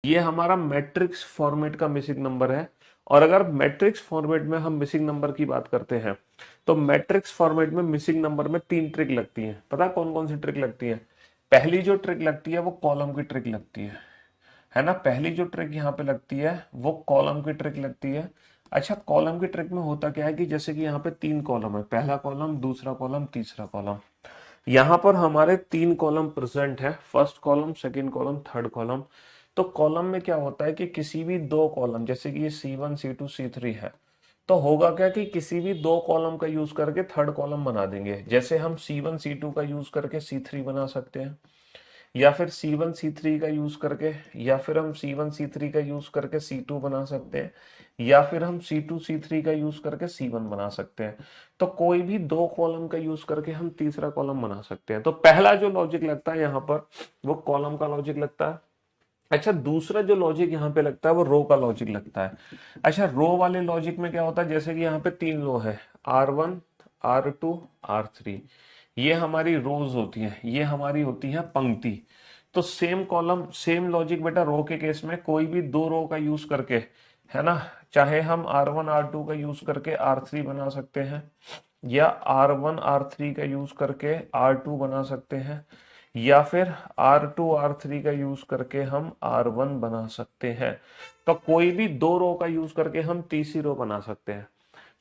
ये हमारा matrix format का मिसिंग नंबर है। और अगर मैट्रिक्स फॉर्मेट में हम मिसिंग नंबर की बात करते हैं तो मैट्रिक्स फॉर्मेट में मिसिंग नंबर में 3 ट्रिक लगती हैं। पता है कौन कौन सी ट्रिक लगती है? पहली जो ट्रिक लगती है वो कॉलम की ट्रिक लगती है ना। पहली जो ट्रिक यहाँ पे लगती है वो कॉलम की ट्रिक लगती है। अच्छा, कॉलम की ट्रिक में होता क्या है कि जैसे कि यहाँ पे 3 कॉलम है, पहला कॉलम, दूसरा कॉलम, तीसरा कॉलम। यहाँ पर हमारे 3 कॉलम प्रेजेंट है, first column, second column, third column. तो कॉलम में क्या होता है कि किसी भी 2 कॉलम, जैसे कि ये C1 C2 C3 है, तो होगा क्या कि किसी भी 2 कॉलम का यूज करके थर्ड कॉलम बना देंगे। जैसे हम C1 C2 का यूज करके C3 बना सकते हैं, या फिर C1 C3 का यूज करके, या फिर हम C1 C3 का यूज करके C2 बना सकते हैं, या फिर हम C2 C3 का यूज करके C1 बना सकते हैं। तो कोई भी 2 कॉलम का यूज करके हम तीसरा कॉलम बना सकते हैं। तो पहला जो लॉजिक लगता है यहाँ पर वो कॉलम का लॉजिक लगता है। अच्छा, दूसरा जो लॉजिक यहाँ पे लगता है वो रो का लॉजिक लगता है। अच्छा, रो वाले लॉजिक में क्या होता है, जैसे कि यहाँ पे 3 रो है, R1, R2, R3। ये हमारी रोज होती हैं, ये हमारी होती है पंक्ति। तो सेम कॉलम सेम लॉजिक बेटा रो के केस में कोई भी 2 रो का यूज करके, है ना, चाहे हम R1 R2 का यूज करके R3 बना सकते हैं, या R1 R3 का यूज करके R2 बना सकते हैं, या फिर R2 R3 का यूज करके हम R1 बना सकते हैं। तो कोई भी 2 रो का यूज करके हम तीसरी रो बना सकते हैं।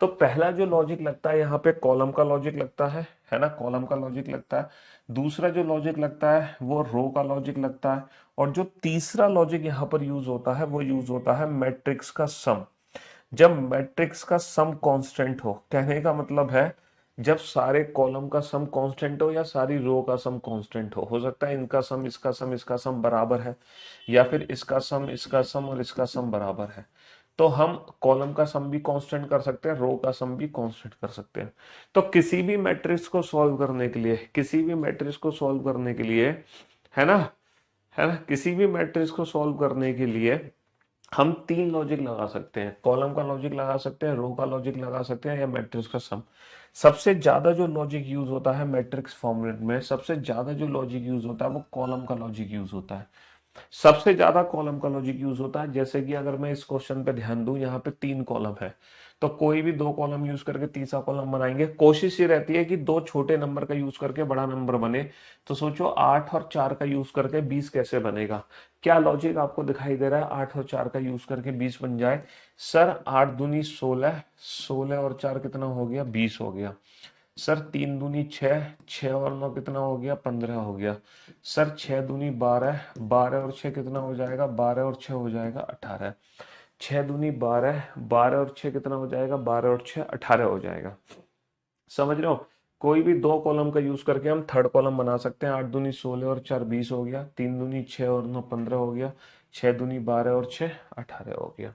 तो पहला जो लॉजिक लगता है यहाँ पे कॉलम का लॉजिक लगता है ना, कॉलम का लॉजिक लगता है। दूसरा जो लॉजिक लगता है वो रो का लॉजिक लगता है। और जो तीसरा लॉजिक यहाँ पर यूज होता है वो यूज होता है मैट्रिक्स का सम। जब मैट्रिक्स का सम कांस्टेंट हो, कहने का मतलब है जब सारे कॉलम का सम कांस्टेंट हो या सारी रो का सम कांस्टेंट हो सकता है इनका सम इसका सम इसका सम बराबर है, या फिर इसका सम और इसका सम बराबर है। तो हम कॉलम का सम भी कांस्टेंट कर सकते हैं, रो का सम भी कांस्टेंट कर सकते हैं। तो किसी भी मैट्रिक्स को सॉल्व करने के लिए, किसी भी मैट्रिक्स को सॉल्व करने के लिए, है ना, है ना, किसी भी मैट्रिक्स को सॉल्व करने के लिए हम 3 लॉजिक लगा सकते हैं, कॉलम का लॉजिक लगा सकते हैं, रो का लॉजिक लगा सकते हैं, या मैट्रिक्स का सम। सबसे ज्यादा जो लॉजिक यूज होता है मैट्रिक्स फॉर्मेट में, सबसे ज्यादा जो लॉजिक यूज होता है वो कॉलम का लॉजिक यूज होता है। सबसे ज्यादा कॉलम का लॉजिक यूज होता है। जैसे कि अगर मैं इस क्वेश्चन पे ध्यान दूं, यहाँ पे 3 कॉलम है, तो कोई भी 2 कॉलम यूज करके तीसरा कॉलम बनाएंगे। कोशिश ये रहती है कि 2 छोटे नंबर का यूज करके बड़ा नंबर बने। तो सोचो 8 और 4 का यूज करके 20 कैसे बनेगा? क्या लॉजिक आपको दिखाई दे रहा है 8 और 4 का यूज करके 20 बन जाए? सर 8 दूनी 16, 16 और 4 कितना हो गया? 20 हो गया। सर 3 दूनी 6, 6 और 9 कितना हो गया? 15 हो गया। सर 6 दूनी 12, 12 और 6 कितना हो जाएगा? 12 और 6 हो जाएगा 18। 6 दूनी 12, 12 और 6 कितना हो जाएगा? 12 और 6 18 हो जाएगा। समझ रहे हो? कोई भी 2 कॉलम का यूज करके हम थर्ड कॉलम बना सकते हैं। 8 दूनी 16 और 4 20 हो गया, 3 दूनी 6 और 9 15 हो गया, 6 दूनी 12 और 6 18 हो गया।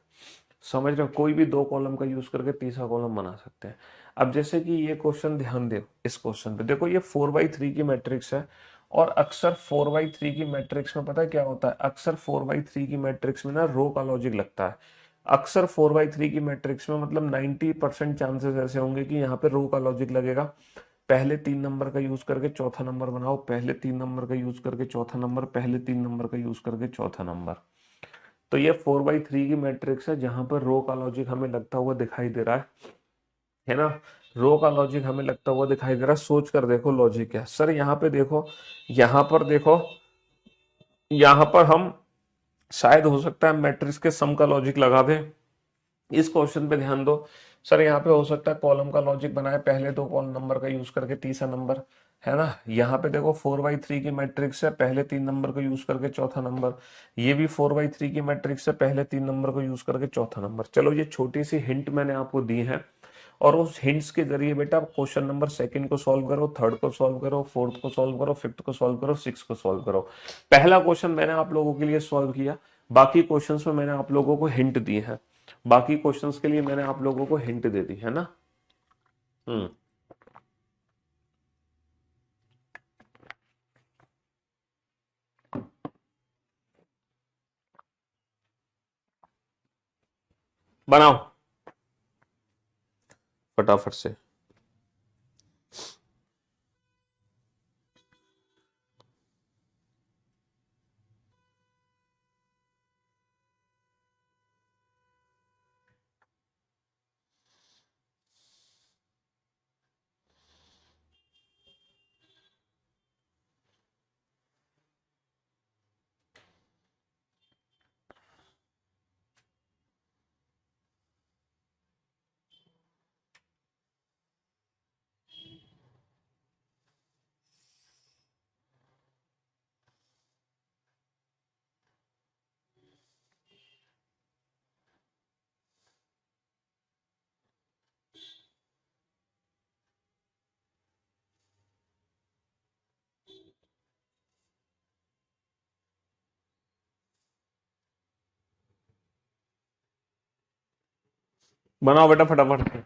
समझ रहे हो? कोई भी 2 कॉलम का यूज करके तीसरा कॉलम बना सकते हैं। अब जैसे कि ये क्वेश्चन ध्यान दो, इस क्वेश्चन पे देखो, ये 4x3 की मैट्रिक्स है। और अक्सर 4x3 की मैट्रिक्स में पता है क्या होता है? अक्सर 4x3 की मैट्रिक्स में ना रो का लॉजिक लगता है। अक्सर 4x3 की मैट्रिक्स में मतलब 90% चांसेस ऐसे होंगे कि यहाँ पे रो का लॉजिक लगेगा। पहले 3 नंबर का यूज करके चौथा नंबर बनाओ, पहले 3 नंबर का यूज करके चौथा नंबर, पहले 3 नंबर का यूज करके चौथा नंबर। तो ये 4x3 की मैट्रिक्स है जहां पर रो का लॉजिक हमें लगता हुआ दिखाई दे रहा है ना। रो का लॉजिक हमें लगता हुआ दिखाई दे रहा है। सोच कर देखो लॉजिक क्या है। सर यहाँ पे देखो, यहाँ पर देखो, यहाँ पर हम शायद हो सकता है मैट्रिक्स के सम का लॉजिक लगा दें। इस क्वेश्चन पे ध्यान दो। सर यहाँ पे हो सकता है कॉलम का लॉजिक बनाए, पहले 2 कॉलम नंबर का यूज करके तीसरा नंबर, है ना। यहाँ पे देखो 4x3 की मैट्रिक्स है, पहले 3 नंबर को यूज करके चौथा नंबर। ये भी 4x3 की मैट्रिक्स है, पहले 3 नंबर को यूज करके चौथा नंबर। चलो ये छोटी सी हिंट मैंने आपको दी है, और उस हिंट्स के जरिए बेटा क्वेश्चन नंबर सेकंड को सॉल्व करो, थर्ड को सॉल्व करो, फोर्थ को सॉल्व करो, फिफ्थ को सॉल्व करो, सिक्स को सॉल्व करो। पहला क्वेश्चन मैंने आप लोगों के लिए सॉल्व किया, बाकी क्वेश्चंस में मैंने आप लोगों को हिंट दी है। बाकी क्वेश्चंस के लिए मैंने आप लोगों को हिंट दे दी है ना। हम्म। बनाओ फटाफट से। बनाओ बेटा फटाफट।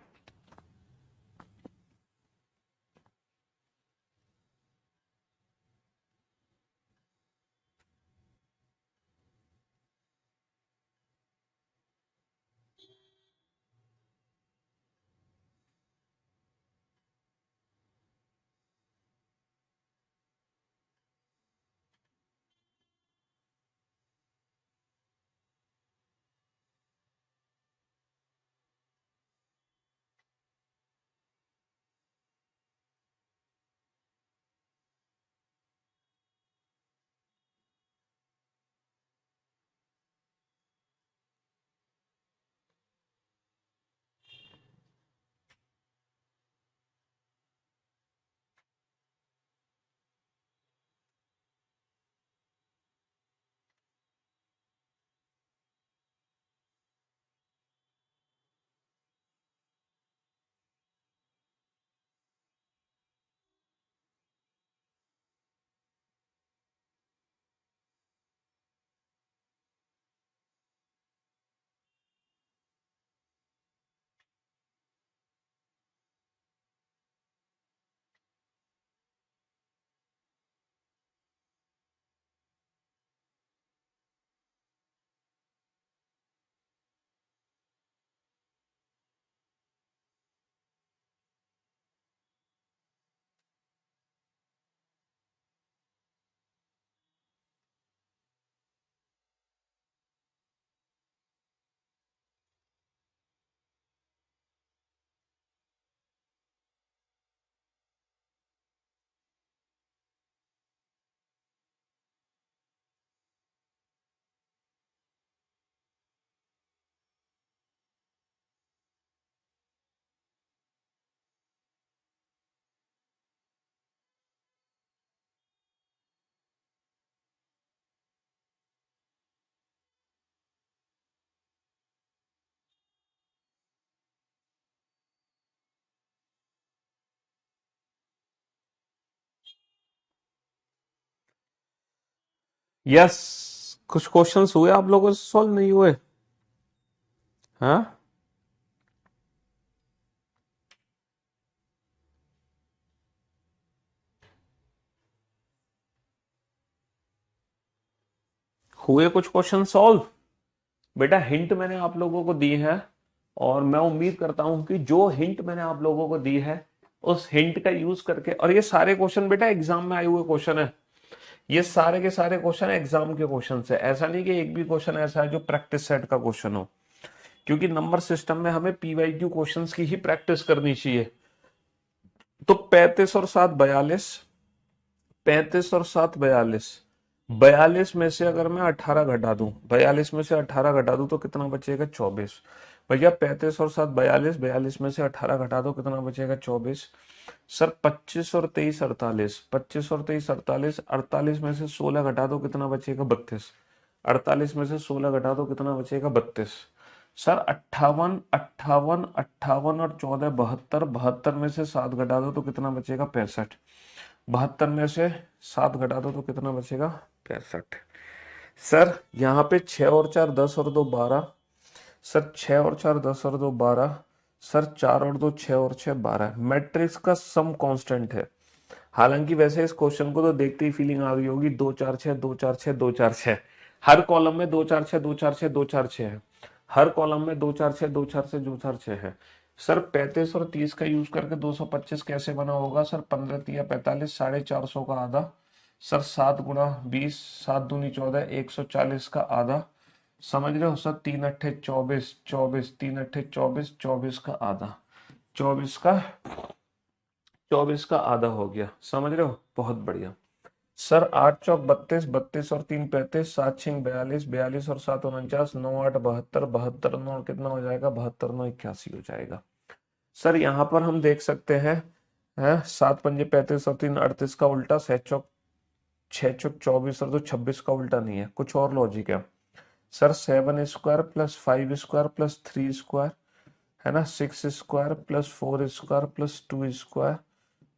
यस, कुछ क्वेश्चंस हुए आप लोगों से सॉल्व नहीं हुए? हाँ, हुए कुछ क्वेश्चन सॉल्व? बेटा हिंट मैंने आप लोगों को दी है, और मैं उम्मीद करता हूं कि जो हिंट मैंने आप लोगों को दी है उस हिंट का यूज करके, और ये सारे क्वेश्चन बेटा एग्जाम में आए हुए क्वेश्चन है, ये सारे के सारे क्वेश्चन एग्जाम के क्वेश्चन है, ऐसा नहीं कि एक भी क्वेश्चन ऐसा है जो प्रैक्टिस सेट का क्वेश्चन हो, क्योंकि नंबर सिस्टम में हमें पीवाईक्यू क्वेश्चंस की ही प्रैक्टिस करनी चाहिए। तो 35 और 7 42, 35 और 7 42, 42 में से अगर मैं 18 घटा दूं, 42 में से 18 घटा दूं तो कितना बचेगा? 24। भैया 35 और 7 42, 42 में से 18 घटा दो, कितना बचेगा? 24। सर 25 और 23 48, 25 और 23 48, 48 में से 16 घटा दो, कितना बचेगा? 32। 48 में से 16 घटा दो, कितना बचेगा? 32। सर 58, 58, 58 और 14 72, 72 में से 7 घटा दो तो कितना बचेगा? 65। 72 में से 7 घटा दो तो कितना बचेगा? 65। सर यहाँ पे 6 और 4 10 और 2 12, सर 6 और 4 10 और 2 12, सर 4 और 2 6 और 6 12, मैट्रिक्स का सम कांस्टेंट है। हालांकि वैसे इस क्वेश्चन को तो देखते ही फीलिंग आ गई होगी, 2 4 6 2 4 6 2 4 6, हर कॉलम में 2 4 6 2 4 6 2 4 6 है, हर कॉलम में 2 4 6 2 4 6 2 4 6 है। सर 35 और 30 का यूज करके 225 कैसे बना होगा? सर 15 × 3 = 45, 450 का आधा। सर 7 × 20, 7 दूनी 14, 140 का आधा। समझ रहे हो सर? 3 × 8 = 24, 24, 3 × 8 = 24, 24 का आधा, 24 का 24 का आधा हो गया। समझ रहे हो? बहुत बढ़िया। सर 8 × 4 = 32, 32 और 3 = 35, 7 × 6 = 42, 42 और 7 = 49, 9 8 = 72, 72 9 कितना हो जाएगा? 72 9 81 हो जाएगा। सर यहाँ पर हम देख सकते हैं, 7 × 5 = 35 और 3 = 38 का उल्टा, 6 × 6 = 24 और 2 26 का उल्टा नहीं है, कुछ और लॉजिक है। सर 7² + 5² + 3², है ना, 6² + 4² + 2²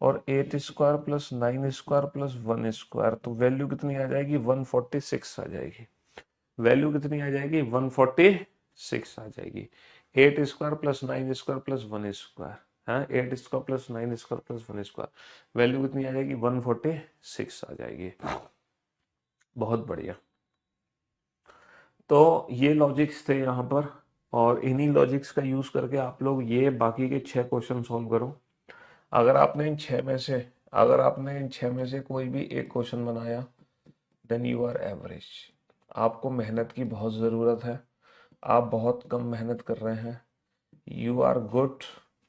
और 8² + 9² + 1², तो वैल्यू कितनी आ जाएगी? 146 आ जाएगी। वैल्यू कितनी आ जाएगी? 146 आ जाएगी। Eight square plus 9 square plus 1 square, हाँ 8 square plus 9 square plus 1 square, value कितनी आ जाएगी 146 आ जाएगी। बहुत बढ़िया। तो ये लॉजिक्स थे यहाँ पर, और इन्हीं लॉजिक्स का यूज करके आप लोग ये बाकी के 6 क्वेश्चन सॉल्व करो। अगर आपने इन 6 में से कोई भी एक क्वेश्चन बनाया, देन यू आर एवरेज। आपको मेहनत की बहुत ज़रूरत है, आप बहुत कम मेहनत कर रहे हैं। You are good.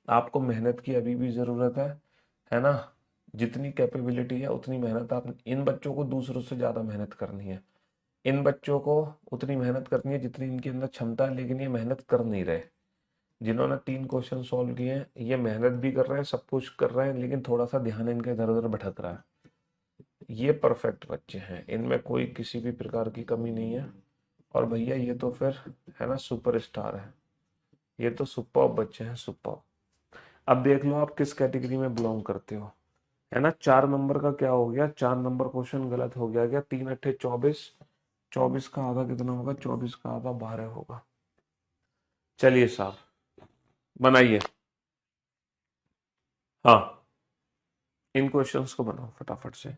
आपको मेहनत की अभी भी ज़रूरत है ना। जितनी कैपेबिलिटी है उतनी मेहनत आप, इन बच्चों को दूसरों से ज़्यादा मेहनत करनी है। इन बच्चों को उतनी मेहनत करनी है जितनी इनके अंदर क्षमता है, लेकिन ये मेहनत कर नहीं रहे। जिन्होंने 3 क्वेश्चन सॉल्व किए हैं, ये मेहनत भी कर रहे हैं, सब कुछ कर रहे हैं, लेकिन थोड़ा सा ध्यान इनका इधर उधर भटक रहा है। ये परफेक्ट बच्चे हैं, इनमें कोई किसी भी प्रकार की कमी नहीं है। और भैया ये तो फिर है ना सुपर स्टार है, ये तो सुपर बच्चे हैं, सुपर। अब देख लो आप किस कैटेगरी में बिलोंग करते हो, है ना। 4 नंबर का क्या हो गया, 4 नंबर क्वेश्चन गलत हो गया क्या। 3 अट्ठे 24, 24 का आधा कितना होगा, 24 का आधा 12 होगा। चलिए साहब बनाइए। हाँ, इन क्वेश्चंस को बनाओ फटाफट से।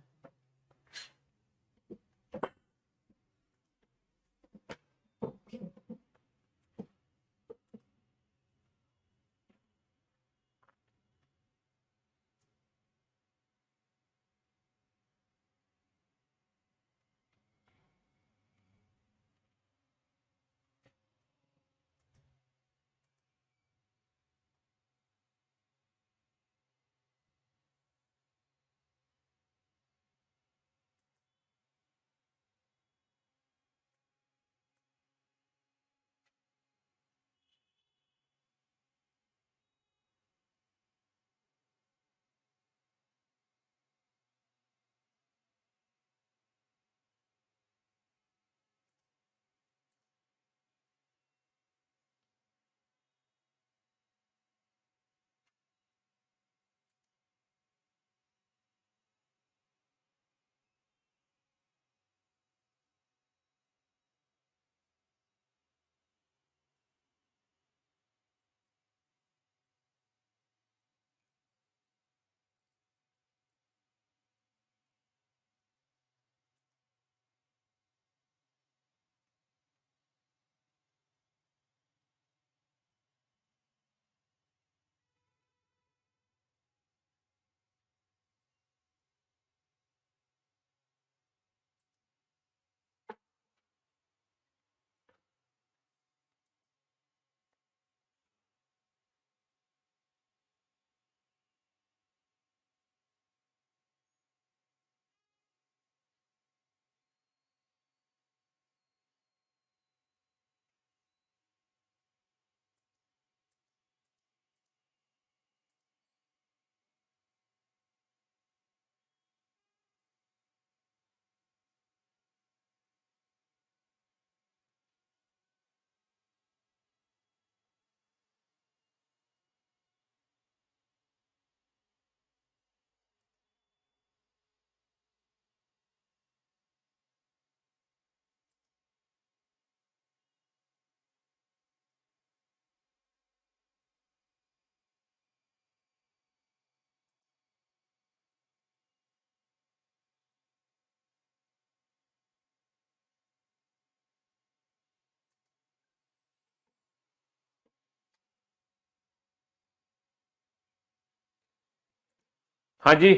हाँ जी।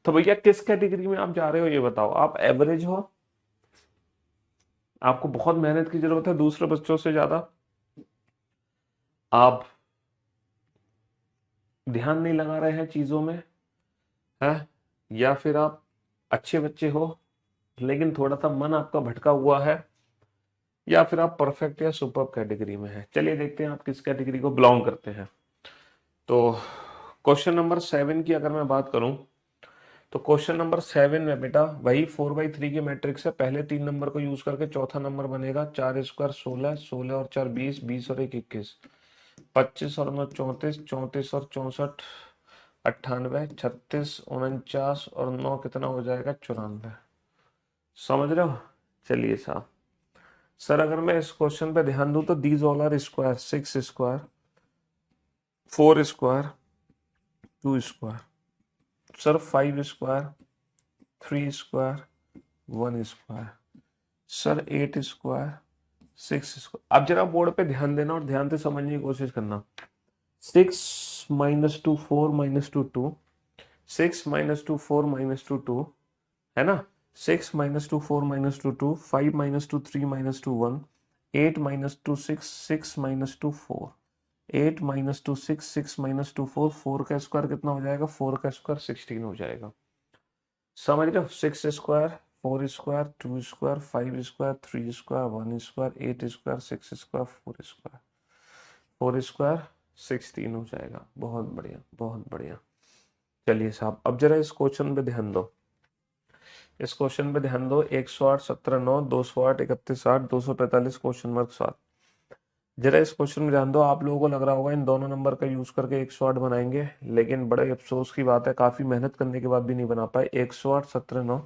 तो भैया किस कैटेगरी में आप जा रहे हो ये बताओ। आप एवरेज हो, आपको बहुत मेहनत की जरूरत है दूसरे बच्चों से ज्यादा, आप ध्यान नहीं लगा रहे हैं चीजों में, है, या फिर आप अच्छे बच्चे हो लेकिन थोड़ा सा मन आपका भटका हुआ है, या फिर आप परफेक्ट या सुपर कैटेगरी में है। चलिए देखते हैं आप किस कैटेगरी को बिलोंग करते हैं। तो क्वेश्चन नंबर 7 की अगर मैं बात करूं, तो क्वेश्चन नंबर 7 में बेटा वही 4/3 की मैट्रिक्स है। पहले 3 नंबर को यूज करके चौथा नंबर बनेगा। 4 स्क्वायर 16, 16 और 4 20, 20 और 1 21, 25 और 9 34, 34 और 64 98, 36 49 और 9 कितना हो जाएगा 94। समझ रहे हो। चलिए साहब सर अगर मैं इस क्वेश्चन पे ध्यान दूं तो these all are square, 6 square, 4 square, 2 square, sir 5 square, 3 square, 1 square, sir 8 square, 6 square. अब जरा बोर्ड पे ध्यान देना और ध्यान से समझने की कोशिश करना। 6 - 2 4 - 2 2, 6 - 2 4 - 2 2, है ना। 6 - 2 4 - 2 2, 5 - 2 3 - 2 1, 8 - 2 6, 6 - 2 4, 8 - 2 6, 6 - 2 4, 4 का स्क्वायर कितना हो जाएगा, 4 का स्क्वायर 16 हो जाएगा। समझ रहे हो, 6 square, 4 square, 2 square, 5 square, 3 square, 1 square, 8 square, 6 square, 4 square, 4 square 16 हो जाएगा। बहुत बढ़िया, बहुत बढ़िया। चलिए साहब, अब जरा इस क्वेश्चन पे ध्यान दो। इस क्वेश्चन पे ध्यान दो। 108 17 9, 208 31 8, 245 क्वेश्चन मार्क 7। जरा इस क्वेश्चन में ध्यान दो। आप लोगों को लग रहा होगा इन दोनों नंबर का यूज करके 108 बनाएंगे, लेकिन बड़े अफसोस की बात है, काफी मेहनत करने के बाद भी नहीं बना पाए। 108 17 9,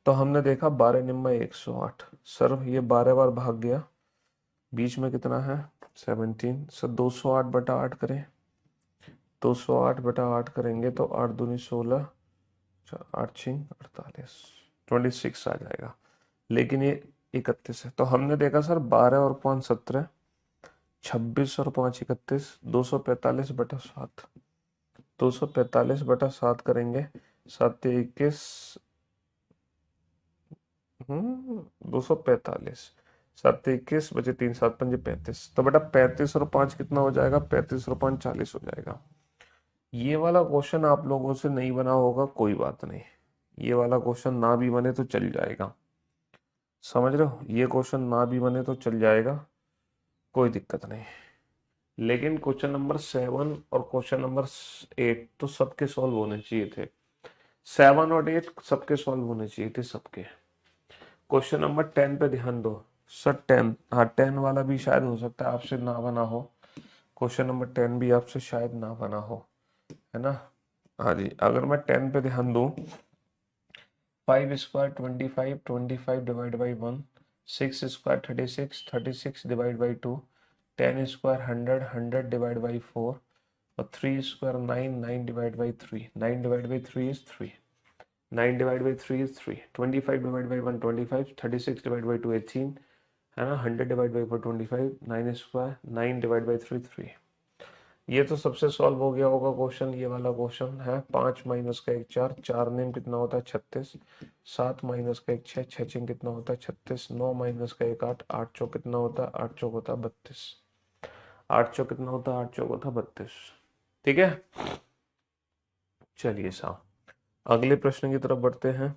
तो हमने देखा 12 निम्मा 108, सर ये 12 बार भाग गया, बीच में कितना है 17। सर 208/8 करें, 208/8 करेंगे तो 8 दूनी 16, 8 6 48, 26 आ जाएगा, लेकिन ये 31 है। तो हमने देखा सर 12 और 5 17, 26 और 5 31, 245/7, 245/7 करेंगे, 7 21, 245, 7 21 बचे 3 7 5 35। तो बेटा 35 और 5 कितना हो जाएगा, 35 और 5 40 हो जाएगा। ये वाला क्वेश्चन आप लोगों से नहीं बना होगा, कोई बात नहीं, ये वाला क्वेश्चन ना भी बने तो चल जाएगा। समझ रहे हो, ये क्वेश्चन ना भी बने तो चल जाएगा, कोई दिक्कत नहीं। लेकिन क्वेश्चन नंबर 7 और क्वेश्चन नंबर 8 तो सबके सॉल्व होने चाहिए थे। 7 और 8 सबके सॉल्व होने चाहिए थे, सबके। क्वेश्चन नंबर 10 पे ध्यान दो। सर 10, हाँ 10 वाला भी शायद हो सकता है आपसे ना बना हो। क्वेश्चन नंबर 10 भी आपसे शायद ना बना हो, है ना। हाँ जी, अगर मैं 10 पे ध्यान दूं, 5 square 25, 25 divide by 1, 6 square 36, 36 divide by 2, 10 square 100, 100 divide by 4, और 3 square 9, 9 divide by 3, 9 divide by 3 is 3, 9 divide by 3 is 3, 25 divide by 1 25, 36 divide by 2 18, है ना। 100 divide by 4 25, 9 square, 9 divide by 3 3। ये तो सबसे सॉल्व हो गया होगा क्वेश्चन, ये वाला क्वेश्चन है। 5 माइनस का 1 4, 4 नेम कितना होता है 36, 7 माइनस का 1 6, 6 चिंग कितना होता है 36, 9 माइनस का 1 8, 8 चौक कितना होता है, 8 चौक होता है 32, 8 चौक कितना होता है, 8 चौक होता है 32। ठीक है, चलिए साहब अगले प्रश्न की तरफ बढ़ते हैं।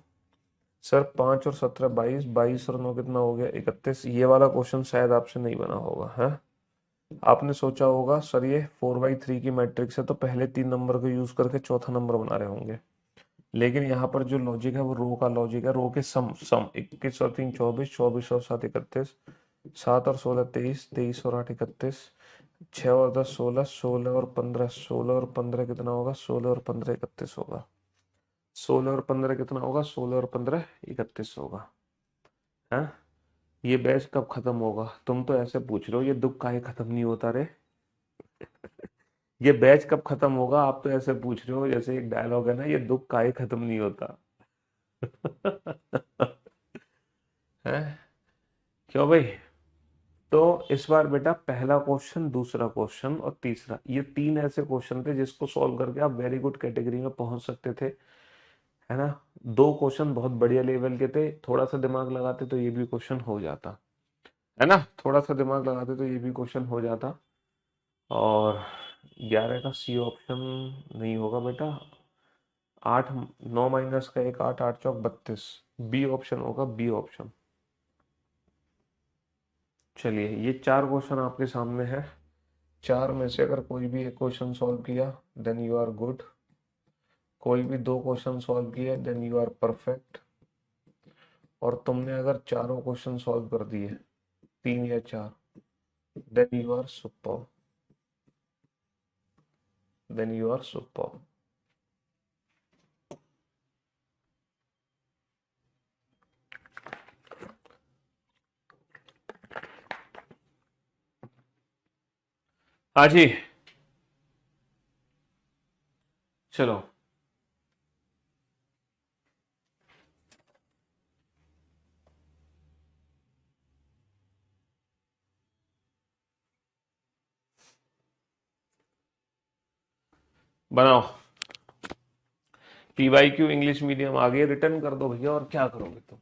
सर 5 और 17 22, 22 और 9 कितना हो गया 31। ये वाला क्वेश्चन शायद आपसे नहीं बना होगा, है। आपने सोचा होगा सर ये 4/3 की मैट्रिक्स है, तो पहले 3 नंबर को यूज करके चौथा नंबर बना रहे होंगे। लेकिन यहाँ पर जो लॉजिक है वो रो का लॉजिक है। रो के सम 21 और 3 24, 24 और 7 31, 7 और 16 23, 23 और 8 31, 6 और 10 16, 16 और 15, 16 और 15 कितना होगा, 16 और 15 31 होगा, 16 और 15 कितना होगा, 16 और 15 31 होगा, है। ये बैच कब खत्म होगा, तुम तो ऐसे पूछ रहे हो ये दुख काहे खत्म नहीं होता रे। ये बैच कब खत्म होगा, आप तो ऐसे पूछ रहे हो जैसे एक डायलॉग है ना, ये दुख काहे खत्म नहीं होता। है, क्यों भाई। तो इस बार बेटा पहला क्वेश्चन, दूसरा क्वेश्चन और तीसरा, ये 3 ऐसे क्वेश्चन थे जिसको सॉल्व करके आप वेरी गुड कैटेगरी में पहुंच सकते थे, है ना। 2 क्वेश्चन बहुत बढ़िया लेवल के थे, थोड़ा सा दिमाग लगाते तो ये भी क्वेश्चन हो जाता, है ना। थोड़ा सा दिमाग लगाते तो ये भी क्वेश्चन हो जाता। और 11 का सी ऑप्शन नहीं होगा बेटा। 8 9 माइनस का 1 8, 8 चौक 32, बी ऑप्शन होगा, बी ऑप्शन। चलिए ये 4 क्वेश्चन आपके सामने है। 4 में से अगर कोई भी एक क्वेश्चन सॉल्व किया देन यू आर गुड, कोई भी 2 क्वेश्चन सॉल्व किए देन यू आर परफेक्ट, और तुमने अगर चारों क्वेश्चन सॉल्व कर दिए 3 या 4 then you are super, then you are super. हाँ जी, चलो। बनाओ। PYQ इंग्लिश मीडियम आगे रिटर्न कर दो भैया, और क्या करोगे तुम।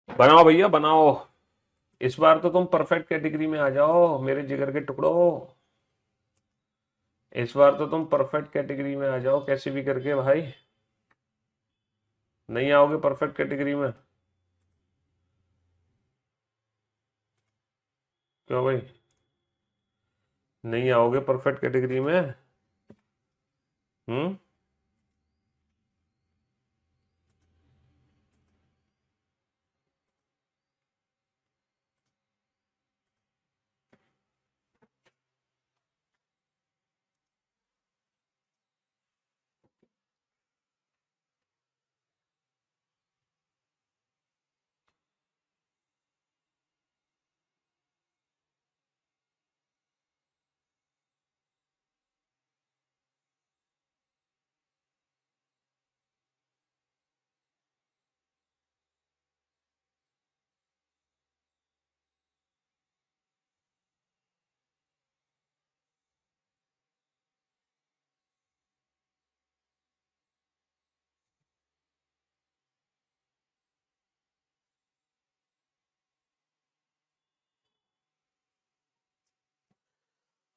बनाओ भैया बनाओ। इस बार तो तुम परफेक्ट कैटेगरी में आ जाओ मेरे जिगर के टुकड़ो। इस बार तो तुम परफेक्ट कैटेगरी में आ जाओ कैसे भी करके भाई। नहीं आओगे परफेक्ट कैटेगरी में? क्यों भाई, नहीं आओगे परफेक्ट कैटेगरी में? हम्म।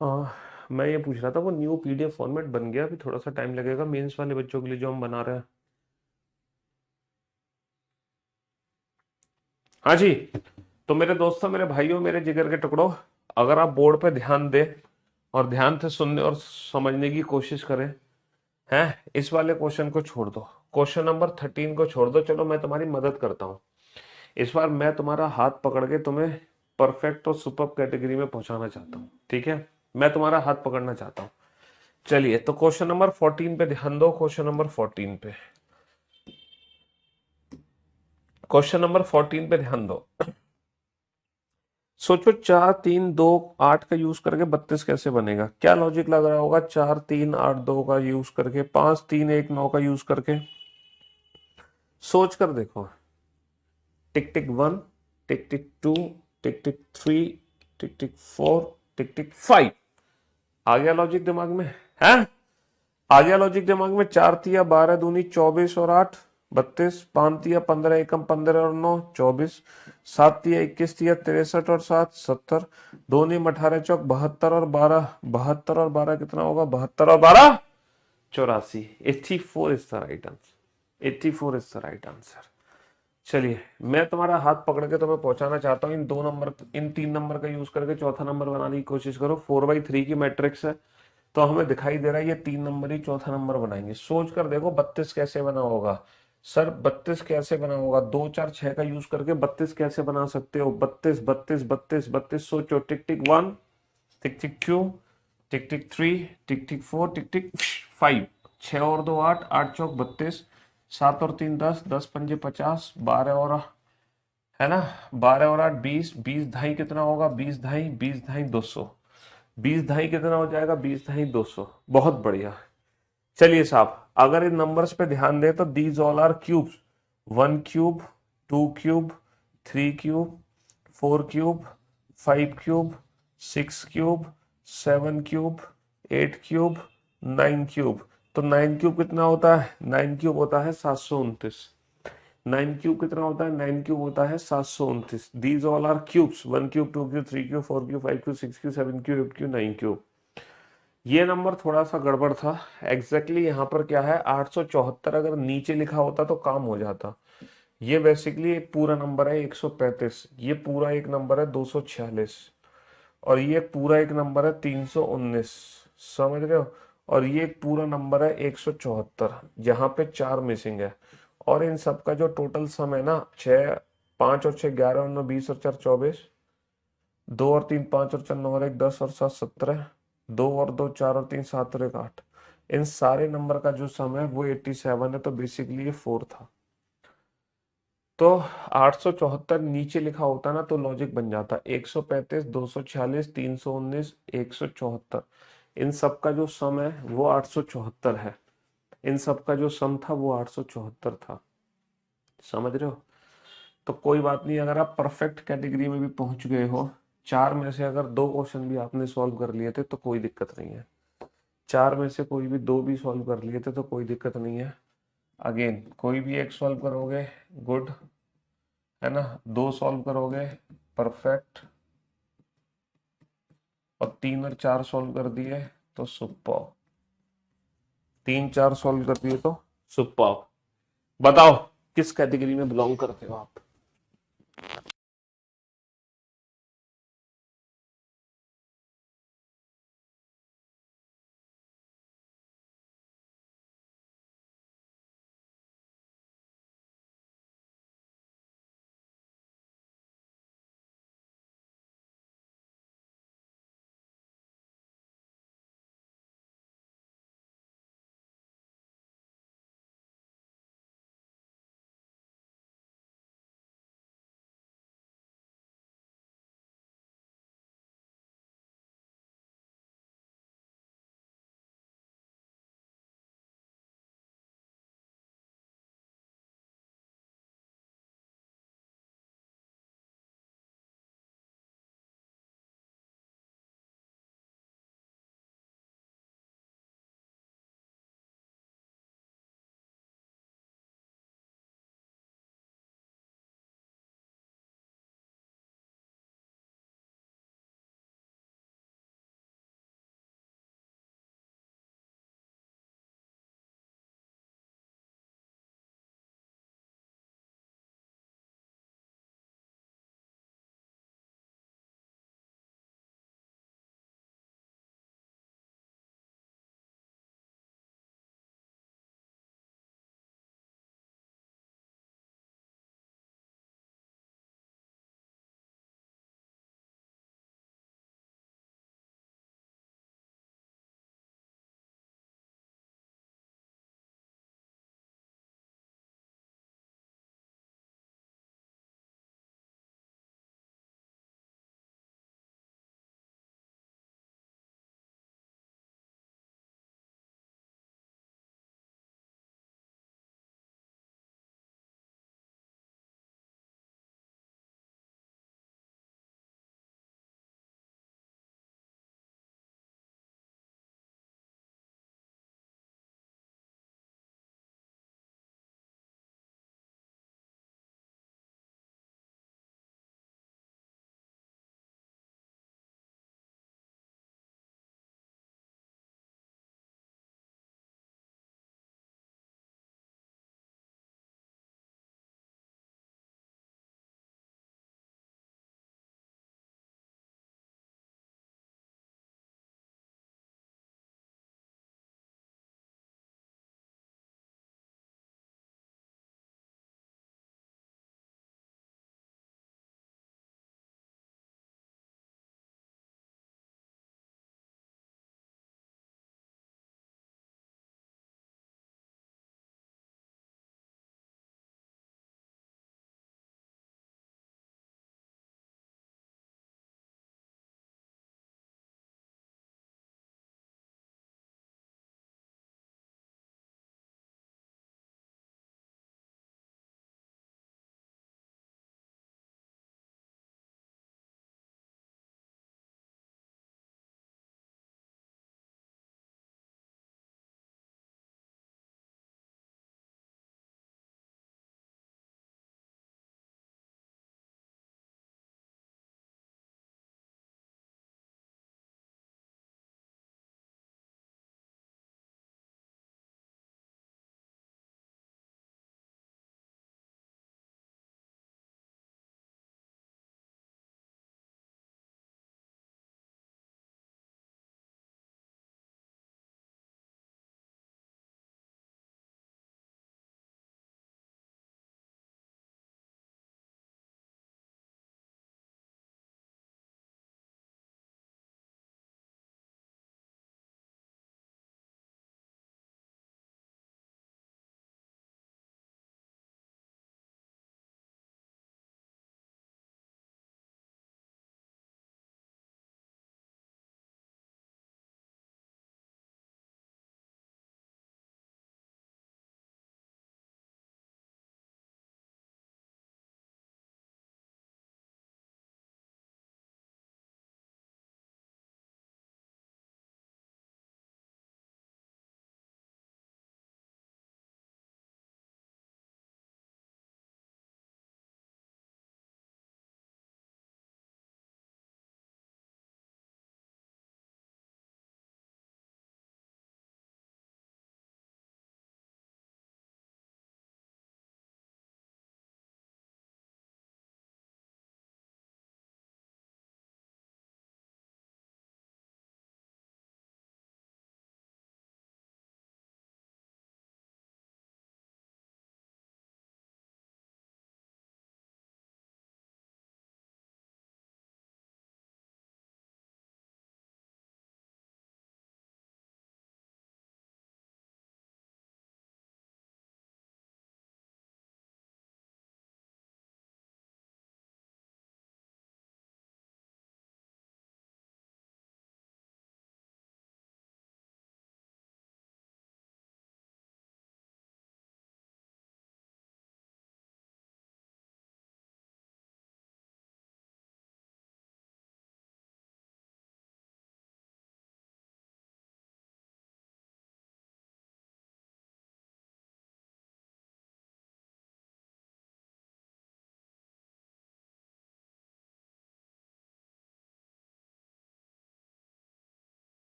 मैं ये पूछ रहा था, वो न्यू पीडीएफ फॉर्मेट बन गया? अभी थोड़ा सा टाइम लगेगा मेंस वाले बच्चों के लिए जो हम बना रहे हैं। हाँ जी। तो मेरे दोस्तों, मेरे भाइयों, मेरे जिगर के टुकड़ों, अगर आप बोर्ड पे ध्यान दें और ध्यान से सुनने और समझने की कोशिश करें, हैं, इस वाले क्वेश्चन को छोड़ दो, क्वेश्चन नंबर 13 को छोड़ दो। चलो मैं तुम्हारी मदद करता हूँ। इस बार मैं तुम्हारा हाथ पकड़ के तुम्हें परफेक्ट और सुपर कैटेगरी में पहुंचाना चाहता हूँ, ठीक है? मैं तुम्हारा हाथ पकड़ना चाहता हूँ। चलिए, तो क्वेश्चन नंबर 14 पे ध्यान दो। क्वेश्चन नंबर 14 पे, क्वेश्चन नंबर 14 पे ध्यान दो। सोचो, 4 3 2 8 का यूज करके 32 कैसे बनेगा? क्या लॉजिक लग रहा होगा? 4 3 8 2 का यूज करके, 5 3 1 9 का यूज करके। सोच कर देखो। टिक टिक 1, टिक टिक 2, टिक टिक 3, टिक टिक 4, टिक टिक 5। आ गया लॉजिक दिमाग में? है? आ गया लॉजिक दिमाग में? 4 तिया 12 दूनी 24 और 8 32, 5 तिया 15 एकम 15 और 9 24, 7 तिया 21 तिया 63 और 7 70, 2 नीम 18 चौक 72 और 12, 72 और 12 कितना होगा? 72 और 12 84। 84 is the right answer. 84 is the right answer. चलिए, मैं तुम्हारा हाथ पकड़ के तुम्हें पहुंचाना चाहता हूँ। इन 2 नंबर, इन 3 नंबर का यूज करके चौथा नंबर बनाने की कोशिश करो। 4/3 की मैट्रिक्स है, तो हमें दिखाई दे रहा है ये 3 नंबर ही चौथा नंबर बनाएंगे। सोच कर देखो 32 कैसे बना होगा। सर 32 कैसे बना होगा? 2 4 6 का यूज करके 32 कैसे बना सकते हो? 32 सोचो। टिक टिक 1, टिक टिक 2, टिक टिक 3, टिक टिक 4, टिक टिक 5। 6 और 2 8, 8 चौक 32, 7 और 3 10, 10 पंजे 50, 12 और, है ना, 12 और 8 20, 20 ढाई कितना होगा? 20 ढाई 200। 20 ढाई कितना हो जाएगा? 20 ढाई 200। बहुत बढ़िया। चलिए साहब, अगर इन नंबर्स पे ध्यान दें तो these all are cubes. 1 cube, 2 cube, 3 cube, 4 cube, 5 cube, 6 cube, 7 cube, 8 cube, 9 cube. तो 9 क्यूब कितना होता है? 9 क्यूब होता है 729। 9 क्यूब कितना होता है? 9 क्यूब होता है 729। These all are cubes. 1 cube, 2 cube, 3 cube, 4 cube, 5 cube, 6 cube, 7 cube, 8 cube, 9 cube. ये नंबर थोड़ा सा गड़बड़ था। एग्जैक्टली यहाँ पर क्या है? 874 अगर नीचे लिखा होता तो काम हो जाता। ये बेसिकली एक पूरा नंबर है 135, ये पूरा एक नंबर है 246, और ये पूरा एक नंबर है 319। समझ रहे हो? और ये एक पूरा नंबर है 174, जहाँ पे 4 मिसिंग है। और इन सब का जो टोटल सम है ना, 6 5 और 6 11 और 9 20 और 4 24, 2 और 3 5 और 4 9 और 1 10 और 7 17, 2 और 2 4 और 3 7 और 1 8। इन सारे नंबर का जो सम है वो 87 है, तो बेसिकली ये 4 था। तो 874 नीचे लिखा होता ना तो लॉजिक बन जाता। 135, 246, 319, 174, इन सब का जो सम है वो 874 है। इन सब का जो सम था वो 874 था। समझ रहे हो? तो कोई बात नहीं, अगर आप परफेक्ट कैटेगरी में भी पहुंच गए हो, 4 में से अगर 2 क्वेश्चन भी आपने सॉल्व कर लिए थे तो कोई दिक्कत नहीं है। 4 में से कोई भी 2 भी सॉल्व कर लिए थे तो कोई दिक्कत नहीं है। अगेन कोई भी एक सॉल्व करोगे, गुड, है ना? 2 सॉल्व करोगे, परफेक्ट, और 3 और 4 सॉल्व कर दिए तो सुपर। 3 4 सॉल्व कर दिए तो सुपर। बताओ, किस कैटेगरी में बिलोंग करते हो आप।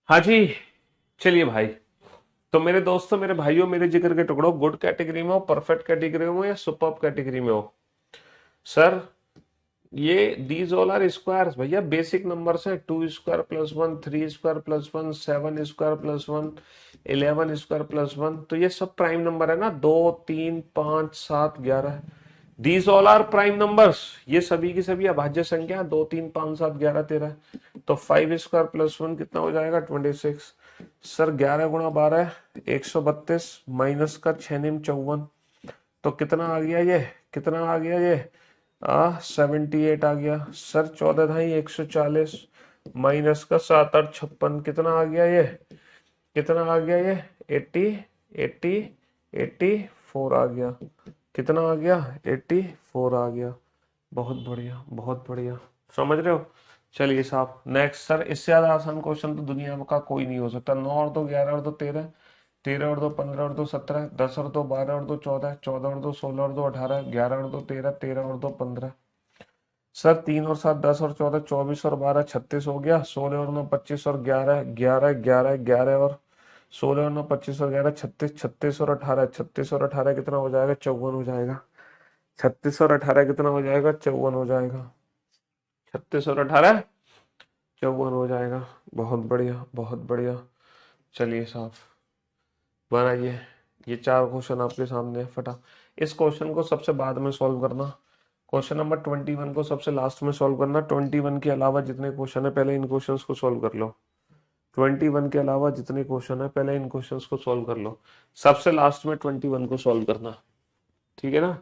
हाँ जी। चलिए भाई, तो मेरे दोस्तों, मेरे भाइयों, मेरे जिगर के टुकड़ों, गुड कैटेगरी में हो, परफेक्ट कैटेगरी में हो, या सुपर्ब कैटेगरी में हो? सर, ये दीज ऑल आर स्क्वायर्स भैया, बेसिक नंबर्स हैं। 2² + 1, 3² + 1, 7² + 1, 11² + 1, तो ये सब प्राइम नंबर है ना। 2, 3, 5, 7, 11, these all are prime numbers. ये सभी की सभी अभाज्य संख्या, 2, 3, 5, 7, 11, 13। तो 5² + 1 कितना हो जाएगा? 26। सर 11 × 12 132, माइनस का 6 × 54, तो कितना आ गया ये? कितना आ गया ये? 78 आ गया। सर 14×140, माइनस का 7, 8, 56, कितना आ गया ये? कितना आ गया ये? 80, 80, 84 आ गया। कितना आ गया? 84 आ गया। बहुत बढ़िया, बहुत बढ़िया। समझ रहे हो? चलिए साहब, नेक्स्ट। सर इससे ज्यादा आसान क्वेश्चन तो दुनिया का कोई नहीं हो सकता। 9 और 2 11 और 2 13, 13 और 2 15 और 2 17, 10 और 2 12 और 2 14, 14 और 2 16 और 2 18, 11 और 2 13, 13 और 2 15। सर 3 और 7 10 और 14, 24 और 12 36 हो गया। 16 और 9 25 और 11 11 11 11 और 16 और 9 25 और 11 36, 36 और 18, 36 और 18 कितना हो जाएगा? 54 हो जाएगा। 36 और 18 कितना हो जाएगा? 54 हो जाएगा। 36 और 18 54 हो जाएगा। बहुत बढ़िया, बहुत बढ़िया। चलिए साहब, बनाइए। ये 4 क्वेश्चन आपके सामने है, फटा। इस क्वेश्चन को सबसे बाद में सॉल्व करना। क्वेश्चन नंबर 21 को सबसे लास्ट में सॉल्व करना। 21 के अलावा जितने क्वेश्चन है पहले इन क्वेश्चंस को सॉल्व कर लो। 21 के अलावा जितने क्वेश्चन है पहले इन क्वेश्चंस को सॉल्व कर लो। सबसे लास्ट में 21 को सॉल्व करना। ठीक है ना?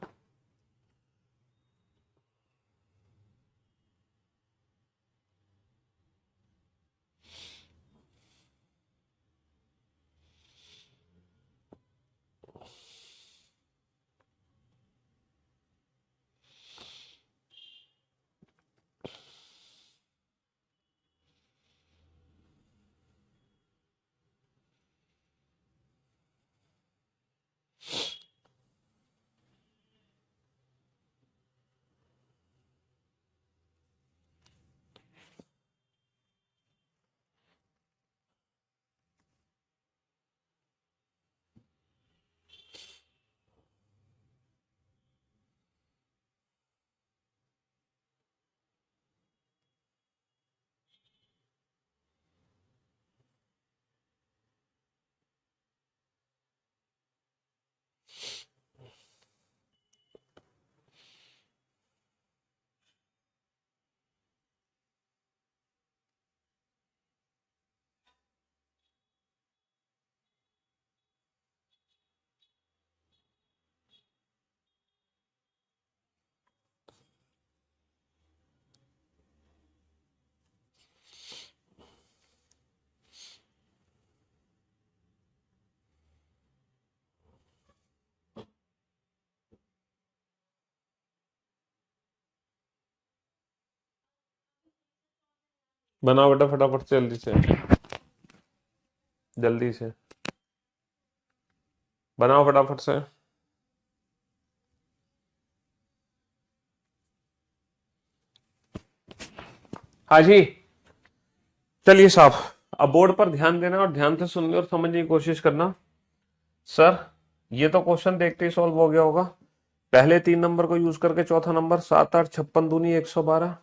बनाओ बेटा फटाफट से, जल्दी से, जल्दी से बनाओ फटाफट से। हाँ जी। चलिए साहब, अब बोर्ड पर ध्यान देना और ध्यान से सुनने और समझने की कोशिश करना। सर ये तो क्वेश्चन देखते ही सॉल्व हो गया होगा। पहले 3 नंबर को यूज करके चौथा नंबर, 7 8 56 दूनी 112।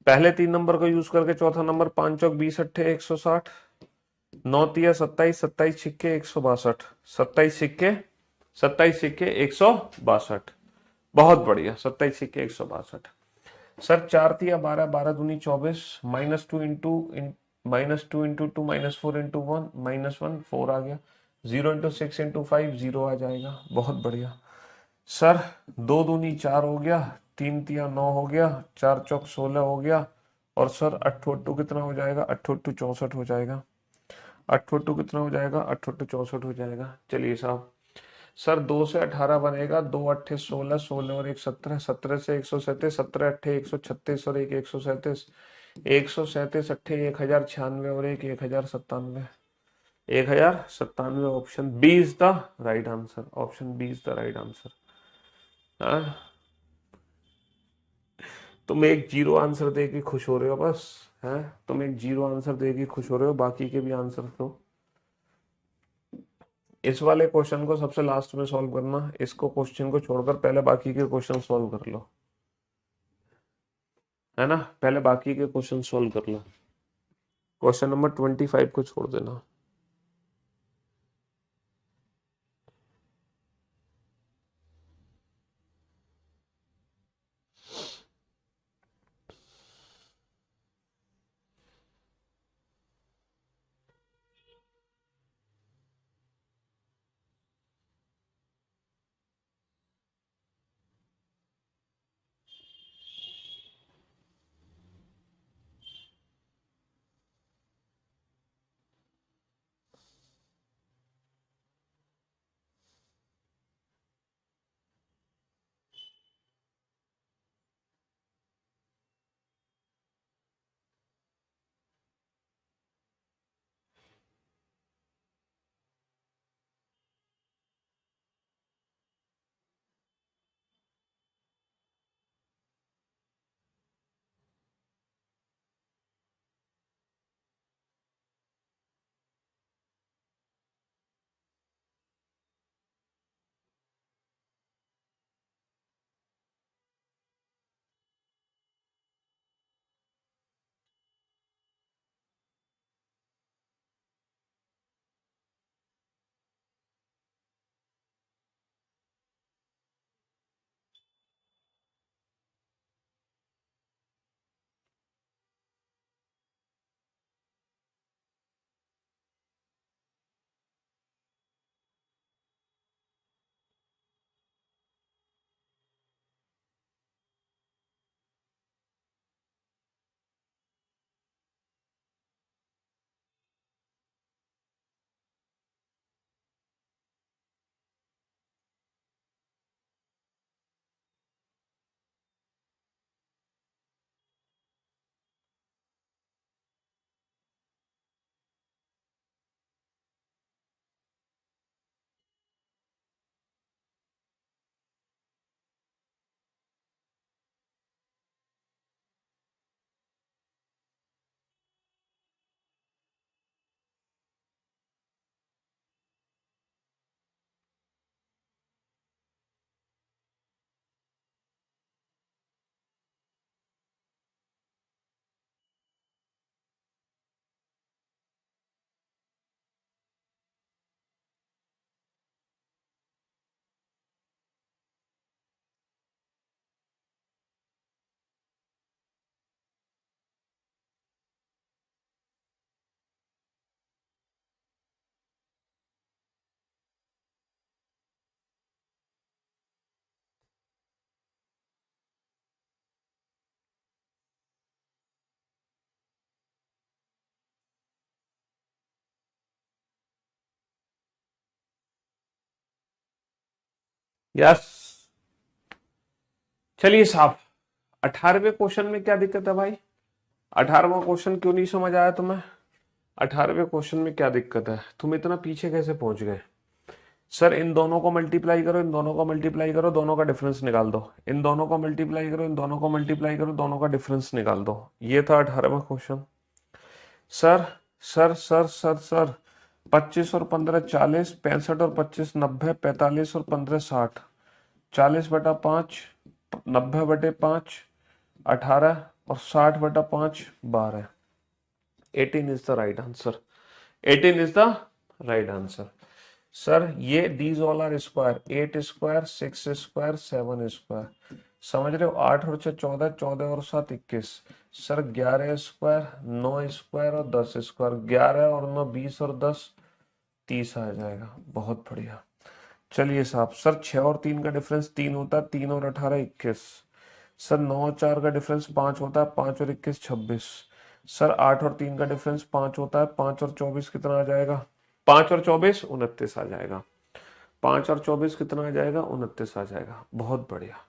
पहले 3 नंबर को यूज करके चौथा नंबर, 5 चौक 20 अट्ठे 160। 9 तिया 27, 27 छिक्के 162। 27 सिक्के, 27 सिक्के 162। बहुत बढ़िया, 27 सिक्के 162। सर 4 तिया 12, 12 दूनी 24, -2 इंटू 2 -4 इंटू 1 -1 4 आ गया। 0 × 6 × 5 0 आ जाएगा। बहुत बढ़िया। सर 2 दूनी 4 हो गया, 3 तिया 9 हो गया, 4 चौक 16 हो गया। और सर अट्ठो अट्ठू कितना हो जाएगा? अट्ठो अट्ठू 64 हो जाएगा। अट्ठो अट्ठू कितना हो जाएगा? अट्ठो अट्ठू 64 हो जाएगा। चलिए साहब, सर 2 से 18 बनेगा। 2 अट्ठे 16, 16 और 1 17, 17 से 137, 17 अट्ठे 136 और 1 137, 137 अट्ठे 1096 और 1 1097, 1097। Option B is the right answer. Option B is the right answer. हाँ, तुम एक जीरो आंसर दे के खुश हो रहे हो बस। है, तुम एक जीरो आंसर देके खुश हो रहे हो, बाकी के भी आंसर दो। इस वाले क्वेश्चन को सबसे लास्ट में सॉल्व करना, इसको क्वेश्चन को छोड़कर पहले बाकी के क्वेश्चन सॉल्व कर लो, है ना, पहले बाकी के क्वेश्चन सॉल्व कर लो, क्वेश्चन नंबर 25 को छोड़ देना। यस, चलिए साहब, 18वें क्वेश्चन में क्या दिक्कत है भाई? 18वां क्वेश्चन क्यों नहीं समझ आया तुम्हें? 18वें क्वेश्चन में क्या दिक्कत है, तुम इतना पीछे कैसे पहुंच गए? सर इन दोनों को मल्टीप्लाई करो, इन दोनों को मल्टीप्लाई करो, दोनों का डिफरेंस निकाल दो, इन दोनों को मल्टीप्लाई करो, इन दोनों को मल्टीप्लाई करो, दोनों का डिफरेंस निकाल दो। ये था 18वां question. Sir sir sir sir sir 25 और 15 40, 65 और 25 90, 45 और 15 60, 40/5, 90/5 18 और 60/5 12। 18 is the right answer, 18 is the right answer. Sir ये these all are square, 8 square, 6 square, 7 square, समझ रहे हो? 8 और 6 14, 14 और 7 21। सर 11 स्क्वायर, 9 स्क्वायर और 10 स्क्वायर, 11 और 9 20 और 10 30 आ जाएगा। बहुत बढ़िया। चलिए साहब, सर 6 और 3 का डिफरेंस 3 होता है, 3 और 18 21। सर 9 और 4 का डिफरेंस 5 होता है, 5 और 21 26। सर 8 और 3 का डिफरेंस 5 होता है, 5 और 24 कितना आ जाएगा? 5 और 24 29 आ जाएगा। 5 और 24 कितना आ जाएगा? 29 आ जाएगा। बहुत बढ़िया।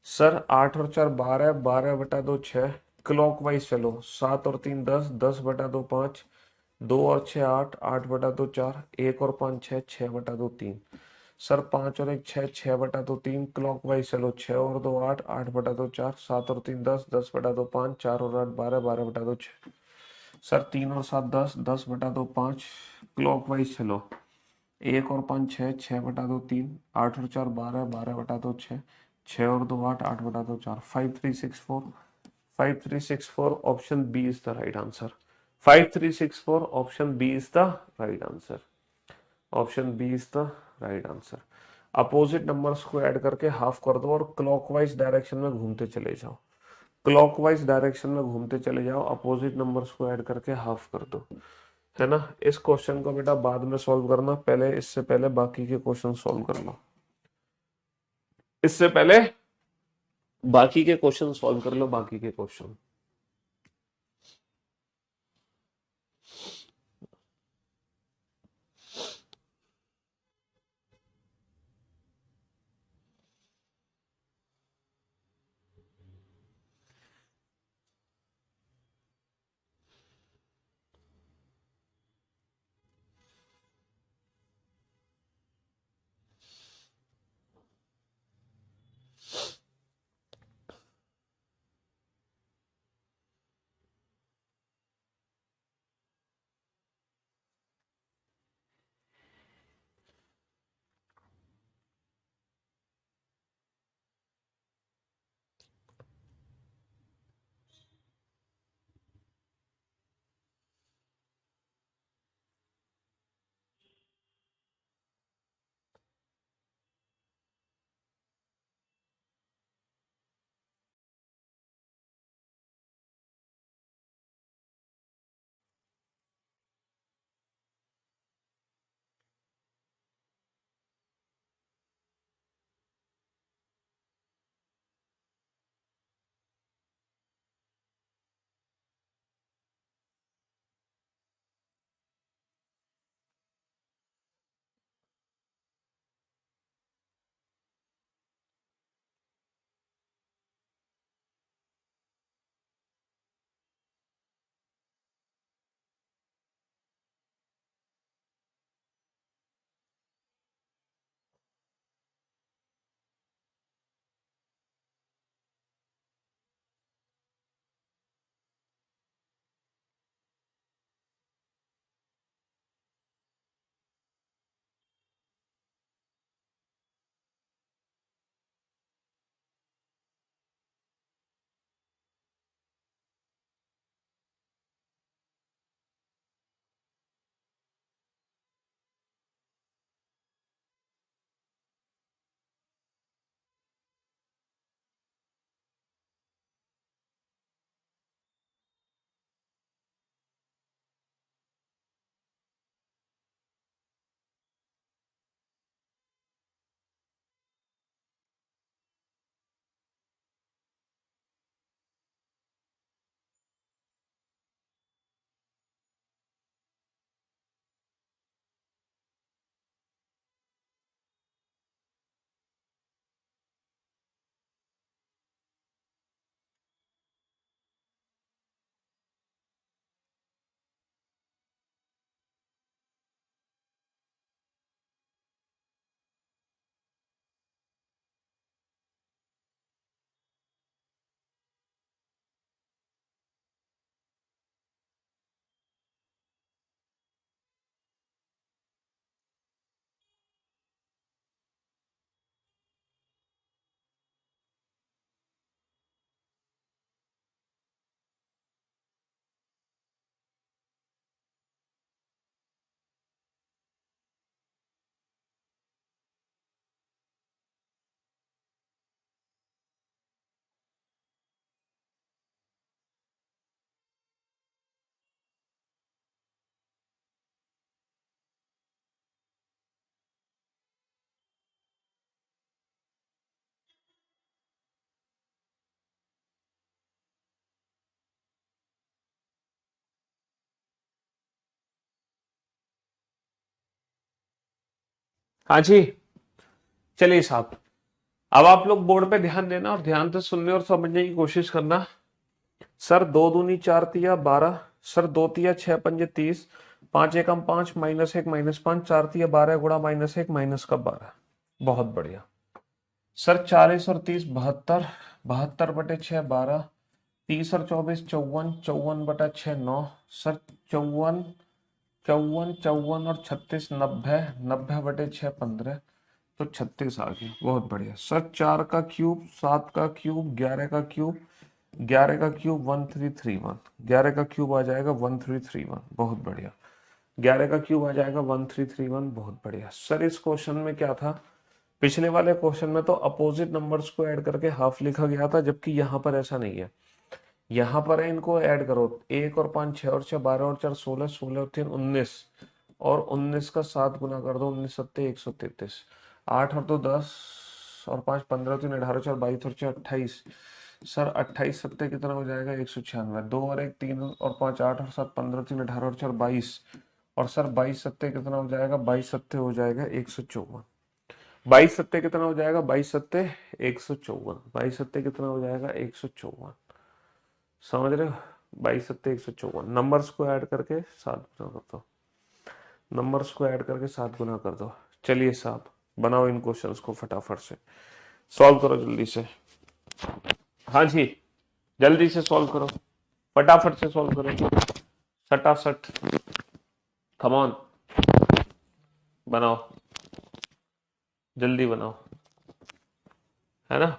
सर 8 और 4 12, 12/2 6। क्लॉकवाइज चलो, 7 और 3 10, 10/2 5, 2 और 6 8, 8/2 4, 1 और 5 6, 6/2 3। सर 5 और 1 6, 6/2 3, क्लॉकवाइज चलो 6 और 2 8, 8/2 4, 7 और 3 10, 10/2 5, 4 और 8 12, 12/2 6। सर 3 और 7 10, 10/2 5, क्लॉकवाइज चलो 1 और 5 6, 6/2 3, 8 और 4 12, 12/2 6, 6 और 2 8, 8/2 4, 5364, 5364 option B is the right answer. 5364 option B is the right answer. Option B is the right answer. Opposite numbers को ऐड करके हाफ कर दो और क्लॉकवाइज डायरेक्शन में घूमते चले जाओ। क्लॉकवाइज डायरेक्शन में घूमते चले जाओ, अपोजिट नंबर्स को ऐड करके हाफ कर दो, है ना। इस क्वेश्चन को बेटा बाद में सॉल्व करना, पहले इससे पहले बाकी के क्वेश्चन सॉल्व कर लो। इससे पहले बाकी के क्वेश्चन सॉल्व कर लो, बाकी के क्वेश्चन। हाँ जी, चलिए साहब, अब आप लोग बोर्ड पे ध्यान देना और ध्यान से सुनने और समझने की कोशिश करना। सर 2 दूनी 4 तिया 12, सर 2 तिया 6 पंजे 30, 5 एकम 5, -1 -5, 4 तिया 12 गुणा -1 -12। बहुत बढ़िया सर। 40 और 30 72, 72 बटे 6 12, 30 और 24 54, 54 बटा 6 9 सर। 54, 54, 54 और 36 90, 90 बटे 6 15, तो 36 आ गया। बहुत बढ़िया सर। 4 का क्यूब, 7 का क्यूब, 11 का क्यूब, 11 का क्यूब 1331, 11 का क्यूब आ जाएगा 1331। बहुत बढ़िया। 11 का क्यूब आ जाएगा 1331। बहुत बढ़िया सर। इस क्वेश्चन में क्या था, पिछले वाले क्वेश्चन में तो अपोजिट नंबर्स को ऐड करके हाफ लिखा गया था, जबकि यहाँ पर ऐसा नहीं है। यहाँ पर है इनको ऐड करो, 1 और 5 6 और 6 12 और 4 16, 16 और 3 19, और 19 का 7 गुना कर दो, 19 सत्ते 133, 8 और 2 10, और 5 15, 3 18, 4 22 और 4 28। सर 28 सत्ते कितना हो जाएगा, 196। 2 और 1 3 और 5 8 और 7 15, 3 18 और 4 22, और सर 22 सत्ते कितना हो जाएगा, 22 सत्ते हो जाएगा 154। 22 सत्ते कितना हो जाएगा, 22 सत्ते 154, 22 सत्ते कितना हो जाएगा 154। समझ रहे हो, 22 सत्ते 154। नंबर्स को ऐड करके 7 गुना कर दो, नंबर्स को ऐड करके 7 गुना कर दो। चलिए साहब, बनाओ इन क्वेश्चंस को फटाफट से, सॉल्व करो जल्दी से। हाँ जी, जल्दी से सॉल्व करो, फटाफट से सॉल्व करो, सटासट, कम ऑन, बनाओ, जल्दी बनाओ, है ना।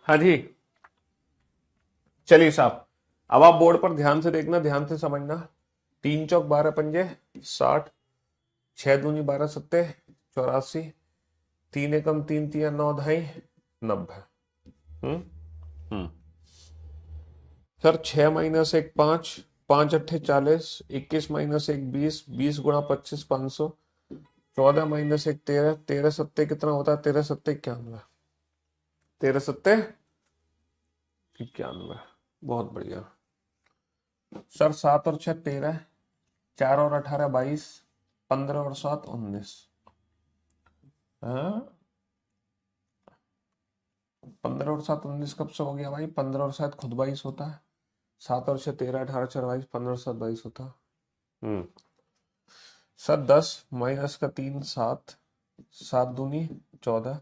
हाँ जी, चलिए साहब, अब आप बोर्ड पर ध्यान से देखना, ध्यान से समझना। 3 चौक 12 पंजे 60, 6 दूनी 12 सत्ते 84, 3 एकम 3 तिया 9 ढाई 90। हम्म हम्म सर 6 - 1 5, 5 × 8 = 40, 21 - 1 20, 20 × 25 500, 14 - 1 13, 13 सत्ते कितना होता है, 13 सत्ते 91, 13 सत्ते 91। बहुत बढ़िया सर। 7 और 6 13, 4 और 18 22, 15 और 7 19। हाँ, 15 और 7 19 कब से हो गया भाई? 15 और 7 खुद 22 होता है। 7 और 6 13, 18 4 22, 15 और 7 22 होता है। सर 10 - का 3 7, 7 दूनी 14,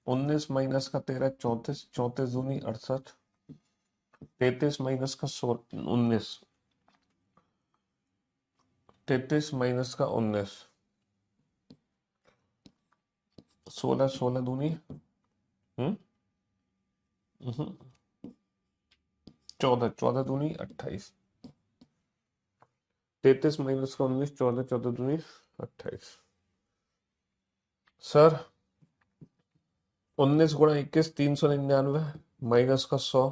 19 - का 13 34, 34 दूनी 68, 33 - का 19, 33 - का 19, 16, 16 दूनी 14, 14 दूनी 28, 33 - का 19, 14, 14 दूनी 28। सर 19 × 21 399 माइनस का 100,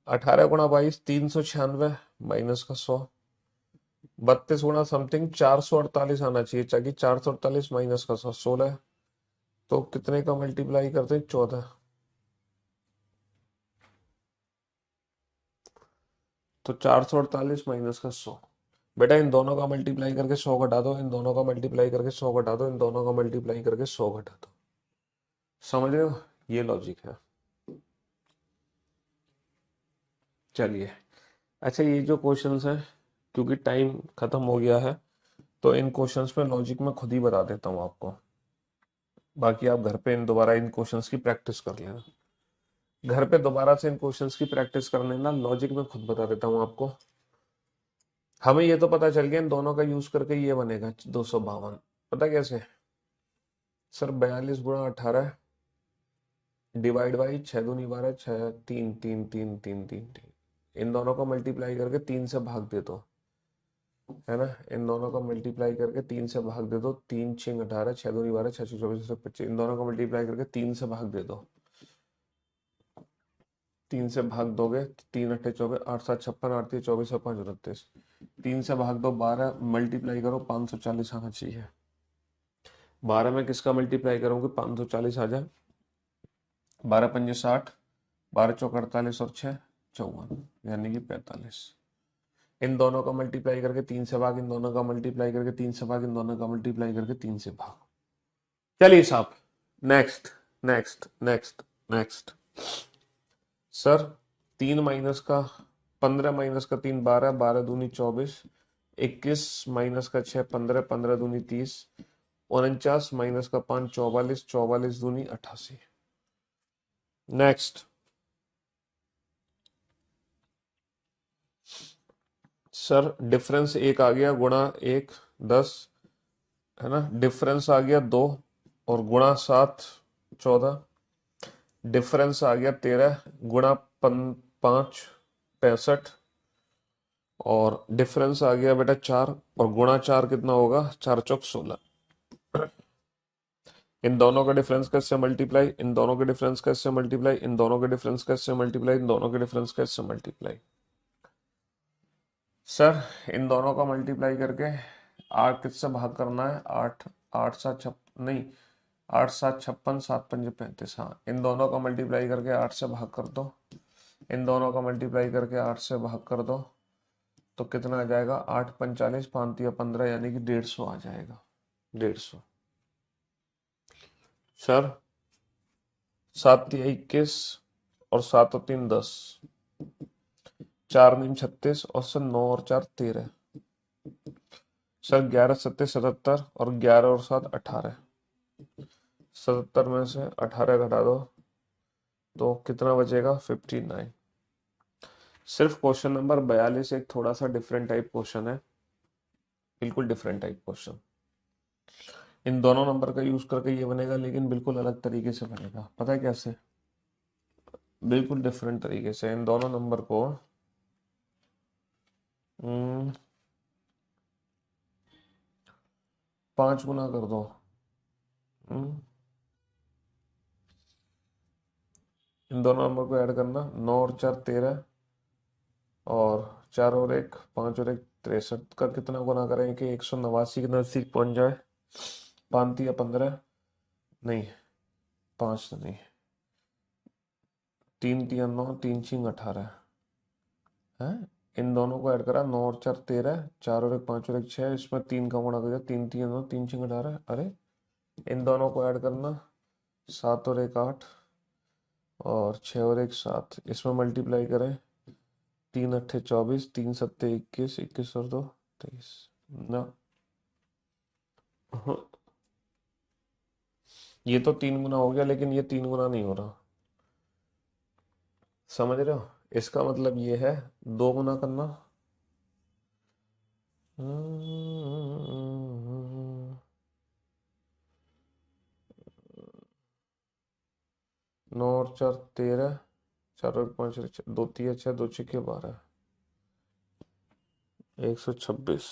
18 × 22 396 माइनस का 100, 32 × समथिंग 448 आना चाहिए, ताकि 448 माइनस का 100 16। तो कितने का मल्टीप्लाई करते हैं? 14। तो 448 माइनस का 100। बेटा इन दोनों का मल्टीप्लाई करके 100 घटा दो, इन दोनों का मल्टीप्लाई करके 100 घटा दो, इन दोनों का मल्टीप्लाई करके 100 घटा दो। समझ रहे हो? ये लॉजिक है। चलिए, अच्छा ये जो क्वेश्चंस हैं, क्योंकि टाइम खत्म हो गया है, तो इन क्वेश्चंस में लॉजिक मैं खुद ही बता देता हूँ आपको। बाकी आप घर पे इन दोबारा इन क्वेश्चंस की प्रैक्टिस कर लेना। घर पे दोबारा से इन क्वेश्चंस की प्रैक्टिस कर लेना, लॉजिक मैं खुद बता देता हूँ आपको। हमें ये तो पता चल गया इन दोनों का यूज करके ये बनेगा 252। पता कैसे? सर 42 × 18 डिवाइड बाई 6 दूनी 12, 6 3 3 3 3 3 3। इन दोनों को मल्टीप्लाई करके 3 से भाग दे दो, है ना? इन दोनों को मल्टीप्लाई करके 3 से भाग दे दो। 3 6 18, 6 दूनी 12, 6 24 25। इन दोनों को मल्टीप्लाई करके 3 से भाग दे दो। 3 से भाग दोगे, 3 × 8 = 24, 8 7 56, 8 3 24 और 5 29। 3 से भाग दो 12, मल्टीप्लाई करो 540 आना चाहिए। 12 में किसका मल्टीप्लाई करोगे? 540 आ जाए। 12 पंजे 60, 12 चौक 48 और 6 54, यानी कि 45। इन दोनों का मल्टीप्लाई करके 3 से भाग, इन दोनों का मल्टीप्लाई करके 3 से भाग, इन दोनों का मल्टीप्लाई करके 3 से भाग। चलिए साहब, next next next next. Sir 3 minus का 15 माइनस का 3 12, 12 दूनी 24, 21 माइनस का 6 15, 15 दूनी 30, 49 माइनस का 5 44, 44 दूनी 88। नेक्स्ट सर डिफरेंस 1 आ गया, गुणा 1 10, है ना? डिफरेंस आ गया 2 और गुणा 7 14, डिफरेंस आ गया 13 गुणा 5 65, और डिफरेंस आ गया बेटा 4 और गुणा 4 कितना होगा? 4 चौक 16। इन दोनों का डिफरेंस कैसे मल्टीप्लाई, इन दोनों के डिफरेंस कैसे मल्टीप्लाई, इन दोनों के डिफरेंस कैसे मल्टीप्लाई, इन दोनों के डिफरेंस कैसे मल्टीप्लाई। सर इन दोनों का मल्टीप्लाई करके 8 किससे भाग करना है? 8 8 7 छप्पन नहीं, 8 7 56, 7 पंजे 35। हाँ, इन दोनों का मल्टीप्लाई करके 8 से भाग कर दो, इन दोनों का मल्टीप्लाई करके 8 से भाग कर दो, तो कितना आ जाएगा? 8 45, 5 या 15, यानी कि 150 आ जाएगा। 150। सर 7 या 21 और 7 और 3 10, 4 नीम 36 और सर 9 और 4 13। सर 11 सत्ते 77 और 11 और 7 18। 77 में से 18 घटा दो तो कितना बचेगा? 59। सिर्फ क्वेश्चन नंबर 42 एक थोड़ा सा डिफरेंट टाइप क्वेश्चन है, बिल्कुल डिफरेंट टाइप क्वेश्चन। इन दोनों नंबर का यूज करके ये बनेगा, लेकिन बिल्कुल अलग तरीके से बनेगा। पता है कैसे? बिल्कुल डिफरेंट तरीके से इन दोनों नंबर को 5 गुना कर दो। हम्म, इन दोनों नंबर को ऐड करना, 9 और 4 13, और 4 और 1 5 और 1 63 का कितना गुना करें कि 189 के नजदीक पहुंच जाए। 5 या 15, नहीं 5 तो नहीं, 3 या 9, 3 6 18 है। इन दोनों को ऐड करा, 9 और 4 13, 4 और 1 5 और 1 6, इसमें 3 का गुणा कर दिया, 3 9, 3 6 18। अरे इन दोनों को ऐड करना, 7 और 1 8, और 6 और 1 7, इसमें मल्टीप्लाई करें, 3 अट्ठे 24, 3 सत्ते 21, 21 और 2 23 ना। हाँ, ये तो 3 गुना हो गया, लेकिन ये 3 गुना नहीं हो रहा, समझ रहे हो? इसका मतलब ये है 2 गुना करना। 9 और 4 13, 4 और 5 2 3 6 2 6 12, 126।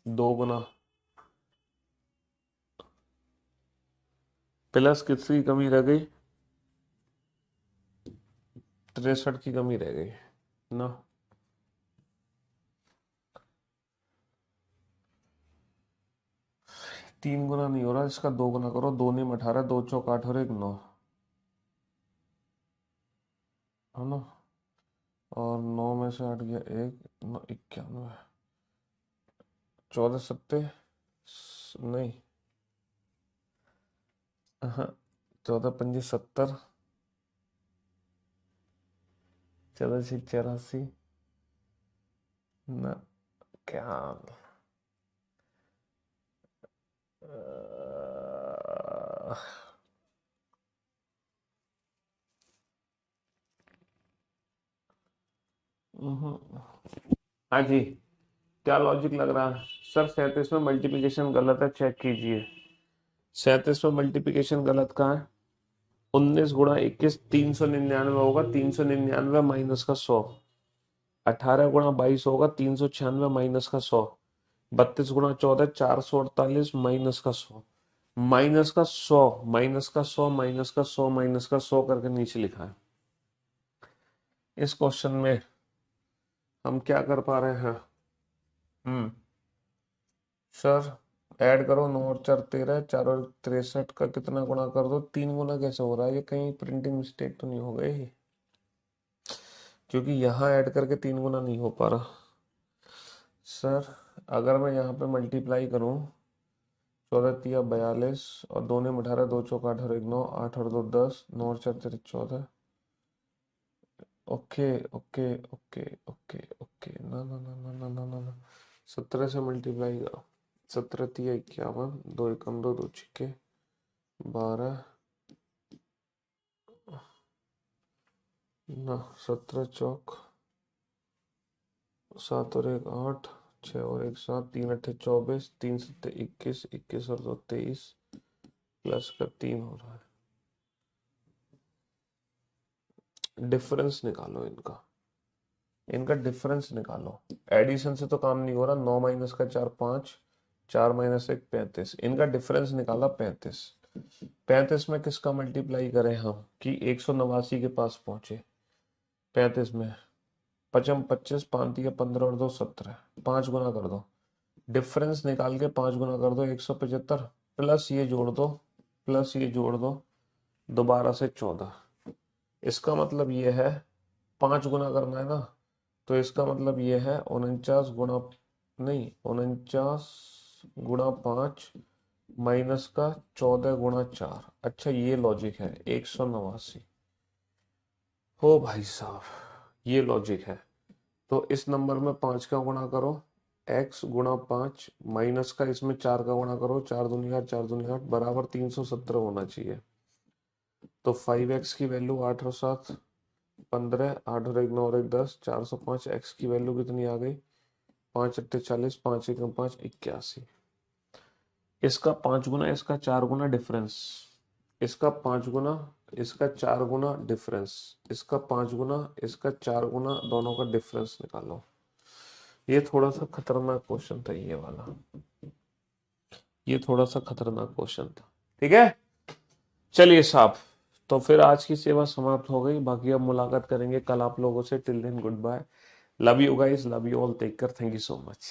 2 गुना प्लस किसकी कमी रह गई? 63 की कमी रह गई ना। 3 गुना नहीं हो रहा, इसका 2 गुना करो। 2 नहीं 18, 2 चौक 8 और 1 9, है ना। और 9 में से 8 गया 1, 9 91, 14 सत्ते नहीं, हाँ 14 पंजी 70, 14 6 84 ना। क्या हाँ जी, क्या लॉजिक लग रहा है सर? 37 में मल्टीप्लिकेशन गलत है, चेक कीजिए। 37 में मल्टीप्लिकेशन गलत कहाँ है? 19 गुणा 21 399 होगा, 399 माइनस का 100। 18 गुणा 22 होगा, 396 माइनस का 100। 32 गुणा 14 448 माइनस का 100, माइनस का 100, माइनस का 100, माइनस का 100, माइनस का 100 करके नीचे लिखा है। इस क्वेश्चन में हम क्या कर पा रहे हैं? हम्म सर ऐड करो, 9 और 4 13, 4 और 63 का कितना गुणा कर दो। 3 गुना कैसे हो रहा है? ये कहीं प्रिंटिंग मिस्टेक तो नहीं हो गई? क्योंकि यहाँ ऐड करके 3 गुना नहीं हो पा रहा। सर अगर मैं यहाँ पे मल्टीप्लाई करूँ, 14 तिया 42, और 2 ने 18, 2 चौक 8 और 1 9, 8 और 2 10, 9 और 4 तेरे 14। Okay okay okay okay okay, ना ना ना ना ना ना ना ना, 17 से मल्टीप्लाई करो। 17 तिया 51, 2 एकम 2, 2 छिक्के 12 ना, 17 चौक 7 और 1 8, 6 और 1 7, 3 अट्ठे 24, 3 सत्ते 21, 21 और 2 23, प्लस का 3 हो रहा है। डिफरेंस निकालो इनका, इनका डिफरेंस निकालो। एडिशन से तो काम नहीं हो रहा। 9 माइनस का 4 5, 4 माइनस 1 35, इनका डिफरेंस निकाला 35। 35 में किसका मल्टीप्लाई करें हम कि 189 के पास पहुंचे? 35 में पचम 25, 5 या 15 और 2 17, 5 गुना कर दो। डिफरेंस निकाल के 5 गुना कर दो, 175, प्लस ये जोड़ दो, प्लस ये जोड़ दो, दोबारा से 14। इसका मतलब ये है 5 गुना करना है ना, तो इसका मतलब ये है 49 गुणा, नहीं 49 गुणा 5 माइनस का 14 गुणा 4। अच्छा ये लॉजिक है, 189। हो भाई साहब, ये लॉजिक है। तो इस नंबर में 5 का गुणा करो, x गुणा 5 माइनस का इसमें 4 का गुणा करो, 4 दूनी 8, 4 दूनी 8 बराबर 317 होना चाहिए। तो 5x की वैल्यू 8 और 7 15, 8 और 1 9 और 1 10, 405। x की वैल्यू कितनी आ गई? 5 अट्ठे 40, 5 एकम 5 81। इसका 5 गुना, इसका 4 गुना डिफरेंस, इसका 5 गुना, इसका 4 गुना डिफरेंस, इसका 5 गुना, इसका 4 गुना, दोनों का डिफरेंस निकालो। ये थोड़ा सा खतरनाक क्वेश्चन था ये वाला, ये थोड़ा सा खतरनाक क्वेश्चन था। ठीक है, चलिए साहब, तो फिर आज की सेवा समाप्त हो गई। बाकी अब मुलाकात करेंगे कल आप लोगों से। Till then good bye, love you guys, love you all, take care, thank you so much.